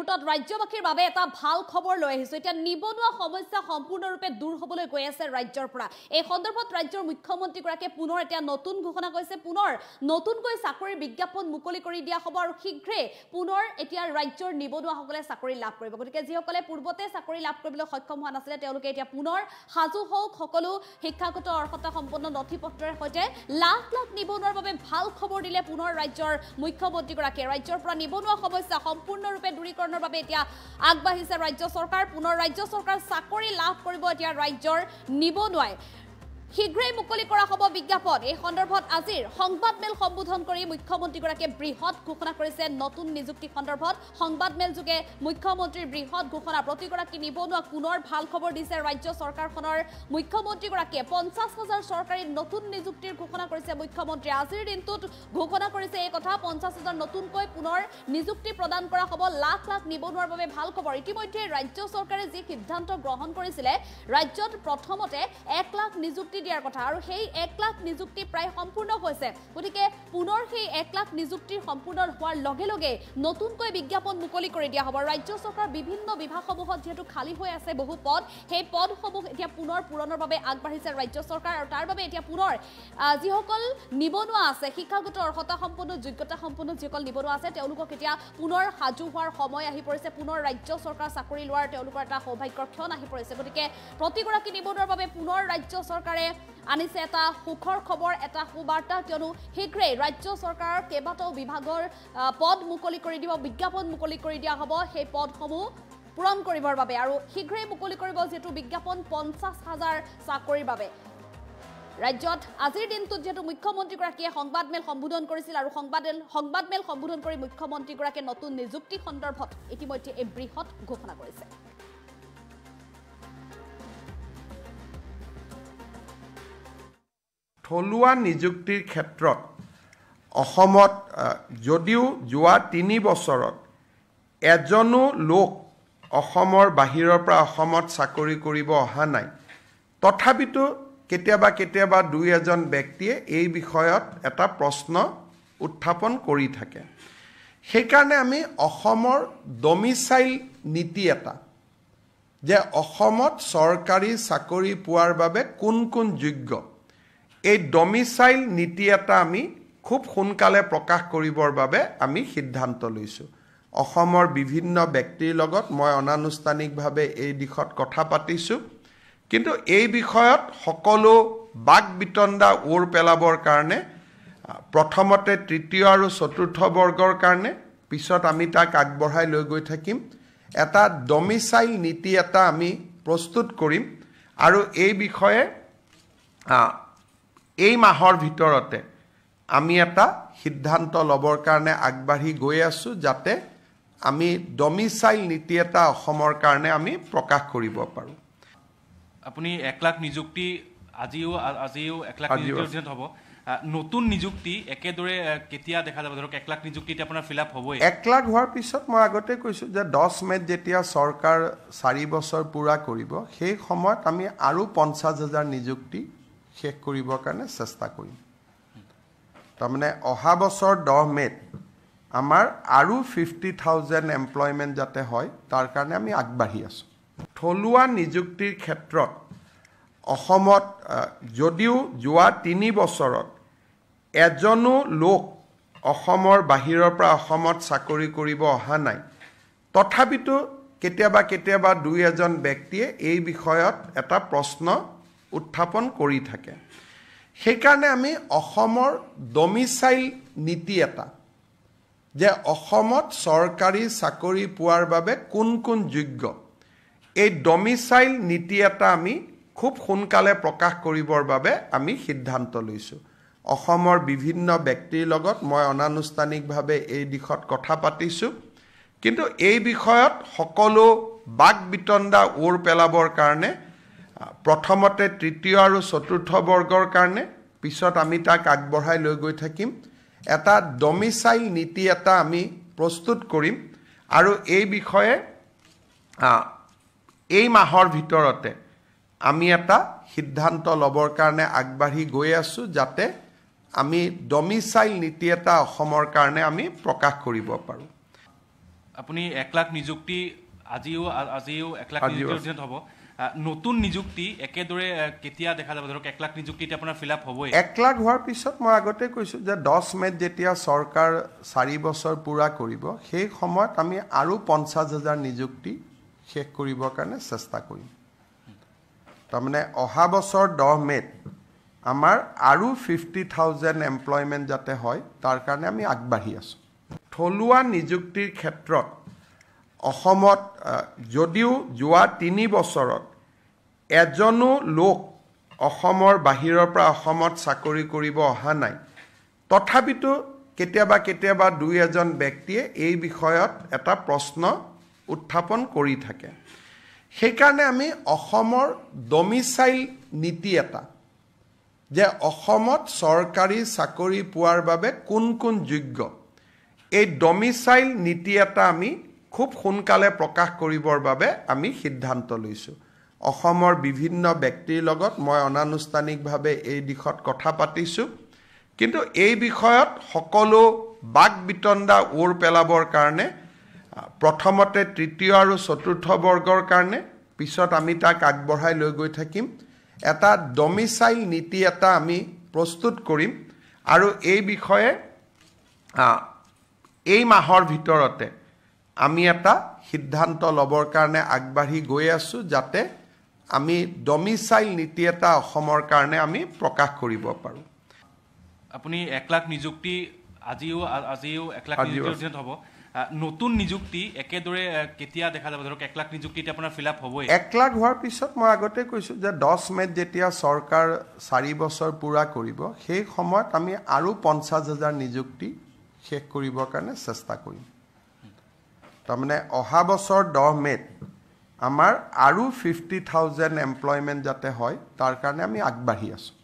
মুহূৰ্তত ৰাজ্যবাসীৰ বাবে এটা ভাল খবৰ লৈ আহিছো এতিয়া নিবনুৱা সমস্যা সম্পূৰ্ণৰূপে দূৰ হ'বলৈ গৈ আছে ৰাজ্যৰ পৰা এই সন্দৰ্ভত ৰাজ্যৰ মুখ্যমন্ত্ৰী গৰাকীয়ে পুনৰ এটা নতুন ঘোষণা কৰিছে পুনৰ নতুনকৈ চাকৰিৰ বিজ্ঞাপন মুকলি কৰি দিয়া হ'ব আৰু শীঘ্ৰে পুনৰ এতিয়া ৰাজ্যৰ নিবনুৱাসকলে চাকৰি লাভ কৰিব গতিকে যিসকলে পূৰ্বতে চাকৰি লাভ কৰিবলৈ সক্ষম হোৱা নাছিলে তেওঁলোকে এতিয়া পুনৰ সাজু হওক সকলো শিক্ষাগত অৰ্হতা সম্পন্ন নথিপত্ৰৰ সৈতে লাখ লাখ নিবনুৱাৰ বাবে ভাল খবৰ দিলে পুনৰ ৰাজ্যৰ মুখ্যমন্ত্ৰী গৰাকীয়ে ৰাজ্যৰ পৰা নিবনুৱা সমস্যা সম্পূৰ্ণৰূপে দূৰীকৰণৰ বাবে এতিয়া আগবাঢ়িছে ৰাজ্য চৰকাৰ পুনৰ ৰাজ্য চৰকাৰ চাকৰি লাভ কৰিব এতিয়া ৰাজ্যৰ নিবনুৱাই শীঘ্ৰেই মুকলি কৰা হ'ব বিজ্ঞাপন এই সন্দৰ্ভত আজিৰ সংবাদমেল সম্বোধন কৰি মুখ্যমন্ত্ৰী গৰাকীয়ে বৃহৎ ঘোষণা কৰিছে নতুন নিযুক্তি সন্দৰ্ভত সংবাদমেল যোগে মুখ্যমন্ত্ৰীৰ বৃহৎ ঘোষণা প্ৰতিগৰাকী নিবনুৱাক পুনৰ ভাল খবৰ দিছে ৰাজ্য চৰকাৰখনৰ মুখ্যমন্ত্ৰী গৰাকীয়ে 50,000 চৰকাৰী নতুন নিযুক্তিৰ ঘোষণা কৰিছে মুখ্যমন্ত্ৰী আজিৰ দিনটোত ঘোষণা কৰিছে এই কথা 50,000 নতুনকৈ পুনৰ নিযুক্তি প্ৰদান কৰা হ'ব লাখ লাখ নিবনুৱাৰ বাবে ভাল খবৰ ইতিমধ্যে ৰাজ্য চৰকাৰে যি সিদ্ধান্ত গ্ৰহণ কৰিছিলে ৰাজ্যত প্ৰথমতে 1 লাখ নিযুক্তি দিয়াৰ কথা আৰু সেই 1 লাখ নিযুক্তি প্ৰায় সম্পূৰ্ণ হৈছে গতিকে পুনৰ সেই 1 লাখ নিযুক্তিৰ সম্পূৰ্ণ হোৱাৰ লগে লগে নতুনকৈ বিজ্ঞাপন মুকলি কৰি দিয়া হ'ব ৰাজ্য চৰকাৰ বিভিন্ন বিভাগসমূহত যেহেতু খালী হৈ আছে বহু পদ সেই পদসমূহ এতিয়া পুনৰ পূৰণৰ বাবে আগবাঢ়িছে ৰাজ্য চৰকাৰ আৰু তাৰ বাবে এতিয়া পুনৰ যিসকল নিবনুৱা আছে শিক্ষাগত অৰ্হতা সম্পন্ন যোগ্যতা সম্পন্ন যিসকল নিবনুৱা আছে তেওঁলোকক এতিয়া পুনৰ সাজু হোৱাৰ সময় আহি পৰিছে পুনৰ ৰাজ্য চৰকাৰ চাকৰি লোৱাৰ তেওঁলোকৰ এটা সৌভাগ্যৰ ক্ষণ আহি পৰিছে গতিকে প্ৰতিগৰাকী নিবনুৱাৰ বাবে পুনৰ ৰাজ্য চৰকাৰে আনিছে এটা সুখৰ খবৰ এটা সুবাৰ্তা কিয়নো শীঘ্ৰেই ৰাজ্য চৰকাৰৰ কেইবাটাও বিভাগৰ পদ মুকলি কৰি দিব বিজ্ঞাপন মুকলি কৰি দিয়া হ'ব সেই পদসমূহ পূৰণ কৰিবৰ বাবে আৰু শীঘ্ৰেই মুকলি কৰিব যেটো বিজ্ঞাপন 50,000 চাকৰিৰ বাবে ৰাজ্যত আজিৰ দিনটোত যেটো মুখ্যমন্ত্ৰী গৰাকীয়ে সংবাদমেল সম্বোধন কৰিছিল আৰু সংবাদমেল সম্বোধন কৰি মুখ্যমন্ত্ৰী গৰাকীয়ে নতুন নিযুক্তি সন্দৰ্ভত ইতিমধ্যে এই বৃহৎ ঘোষণা কৰিছে থলুৱা নিযুক্তিৰ ক্ষেত্ৰত অসমত যদিও যোৱা 3 বছৰত এজনো লোক অসমৰ বাহিৰৰ পৰা অসমত চাকৰি কৰিব অহা নাই তথাপিতো কেতিয়াবা দুই এজন ব্যক্তিয়ে এই বিষয়ত এটা প্ৰশ্ন উত্থাপন কৰি থাকে সেইকাৰণে আমি অসমৰ ডমিচাইল নীতি এটা যে অসমত চৰকাৰী চাকৰি পোৱাৰ বাবে কোন কোন যোগ্য এই ডমিচাইল নীতি এটা আমি খুব সোনকালে প্ৰকাশ কৰিবৰ বাবে আমি সিদ্ধান্ত লৈছো অসমৰ বিভিন্ন ব্যক্তিৰ লগত মই অনানুষ্ঠানিকভাৱে এই দিশত কথা পাতিছো কিন্তু এই বিষয়ত সকলো বাক বিতণ্ডা ওৰ পেলাবৰ কাৰণে প্ৰথমতে তৃতীয় আৰু চতুৰ্থ বৰ্গৰ কাৰণে পিছত আমি তাক আগবঢ়াই লৈ গৈ থাকিম এটা ডমিচাইল নীতি এটা আমি প্ৰস্তুত কৰিম আৰু এই বিষয়ে এই মাহৰ ভিতৰতে আমি এটা সিদ্ধান্ত লবৰ কাৰণে আগবাঢ়ি গৈ আছো যাতে আমি ডমিচাইল নীতি এটা অসমৰ কাৰণে আমি প্ৰকাশ কৰিব পাৰো আপুনি 1 লাখ নিযুক্তি আজিও 1 লাখ নিযুক্তিৰ অধীনত হ'ব নতুন নিযুক্তি একেদৰে কেতিয়া দেখা যাব ধৰক 1 লাখ নিযুক্তি এতিয়া আপোনাৰ ফিল আপ হ'বই 1 লাখ হোৱাৰ পিছত মই আগতে কৈছো যে 10 মেত যেতিয়া চৰকাৰ 4 বছৰ পুৰা কৰিব সেই সময়ত আমি আৰু 50,000 নিযুক্তি শেষ কৰিবৰ কাৰণে চেষ্টা কৰিম তাৰমানে অহা বছৰ 10 মেত আমাৰ আৰু 50,000 এমপ্লয়মেন্ট যাতে হয় তাৰ কাৰণে আমি আগবাঢ়ি আছো থলুৱা নিযুক্তিৰ ক্ষেত্ৰত অসমত যদিও যোৱা 3 বছৰত এজনো লোক অসমৰ বাহিৰৰ পৰা অসমত চাকৰি কৰিব অহা নাই তথাপিতো কেতিয়াবা দুই এজন ব্যক্তিয়ে এই বিষয়ত এটা প্ৰশ্ন উত্থাপন কৰি থাকে সেইকাৰণে আমি অসমৰ ডমিচাইল নীতি এটা যে অসমত চৰকাৰী চাকৰি পোৱাৰ বাবে কোন কোন যোগ্য এই ডমিচাইল নীতি এটা আমি খুব সোনকালে প্ৰকাশ কৰিবৰ বাবে আমি সিদ্ধান্ত লৈছো অসমৰ বিভিন্ন ব্যক্তিৰ লগত মই অনানুষ্ঠানিকভাৱে এই দিশত কথা পাতিছো কিন্তু এই বিষয়ত সকলো বাক বিতণ্ডা ওৰ পেলাবৰ কাৰণে প্ৰথমতে তৃতীয় আৰু চতুৰ্থ বৰ্গৰ কাৰণে পিছত আমি তাক আগবঢ়াই লৈ গৈ থাকিম এটা ডমিচাইল নীতি এটা আমি প্ৰস্তুত কৰিম আৰু এই বিষয়ে এই মাহৰ ভিতৰতে আমি এটা সিদ্ধান্ত লবৰ কাৰণে আগবাঢ়ি গৈ আছো যাতে আমি ডমিচাইল নীতি এটা অসমৰ কাৰণে আমি প্ৰকাশ কৰিব পাৰো আপুনি 1 লাখ নিযুক্তি আজিও 1 লাখ নিযুক্তিৰ অধীনত হ'ব নতুন নিযুক্তি একেদৰে কেতিয়া দেখা যাব ধৰক 1 লাখ নিযুক্তি এতিয়া আপোনাৰ ফিল আপ হ'বই 1 লাখ হোৱাৰ পিছত মই আগতে কৈছোঁ যে 10 মেত যেতিয়া চৰকাৰ 4 বছৰ পূৰা কৰিব সেই সময়ত আমি আৰু 50,000 নিযুক্তি শেষ কৰিবৰ কাৰণে চেষ্টা কৰিম তাৰমানে অহা বছৰ 10 মেত আমাৰ আৰু 50,000 এমপ্লয়মেণ্ট যাতে হয় তাৰ কাৰণে আমি আগবাঢ়ি আছোঁ থলুৱা নিযুক্তিৰ ক্ষেত্ৰত অসমত যদিও যোৱা 3 বছৰত এজনো লোক অসমৰ বাহিৰৰ পৰা অসমত চাকৰি কৰিব অহা নাই তথাপিতো কেতিয়াবা দুই এজন ব্যক্তিয়ে এই বিষয়ত এটা প্ৰশ্ন উত্থাপন কৰি থাকে সেইকাৰণে আমি অসমৰ ডমিচাইল নীতি এটা যে অসমত চৰকাৰী চাকৰি পোৱাৰ বাবে কোন কোন যোগ্য এই ডমিচাইল নীতি এটা আমি খুব সোনকালে প্ৰকাশ কৰিবৰ বাবে আমি সিদ্ধান্ত লৈছোঁ অসমৰ বিভিন্ন ব্যক্তিৰ লগত মই অনানুষ্ঠানিকভাৱে এই দিশত কথা পাতিছোঁ কিন্তু এই বিষয়ত সকলো বাক বিতণ্ডা ওৰ পেলাবৰ কাৰণে প্ৰথমতে তৃতীয় আৰু চতুৰ্থ বৰ্গৰ কাৰণে পিছত আমি তাক আগবঢ়াই লৈ গৈ থাকিম এটা ডমিচাইল নীতি এটা আমি প্ৰস্তুত কৰিম আৰু এই বিষয়ে এই মাহৰ ভিতৰতে আমি এটা সিদ্ধান্ত ল'বৰ কাৰণে আগবাঢ়ি গৈ আছোঁ যাতে আমি ডমিচাইল নীতি এটা অসমৰ কাৰণে আমি প্ৰকাশ কৰিব পাৰোঁ আপুনি 1 লাখ নিযুক্তি আজিও 1 লাখ নিযুক্তিৰ অধীনত হ'ব নতুন নিযুক্তি একেদৰে কেতিয়া দেখা যাব ধৰক 1 লাখ নিযুক্তি এতিয়া আপোনাৰ ফিল আপ হ'বই 1 লাখ হোৱাৰ পিছত মই আগতে কৈছোঁ যে 10 মেত যেতিয়া চৰকাৰ 4 বছৰ পূৰা কৰিব সেই সময়ত আমি আৰু 50,000 নিযুক্তি শেষ কৰিবৰ কাৰণে চেষ্টা কৰিম তাৰমানে অহা বছৰ 10 মেত আমাৰ আৰু 50,000 এমপ্লয়মেণ্ট যাতে হয় তাৰ কাৰণে আমি আগবাঢ়ি আছোঁ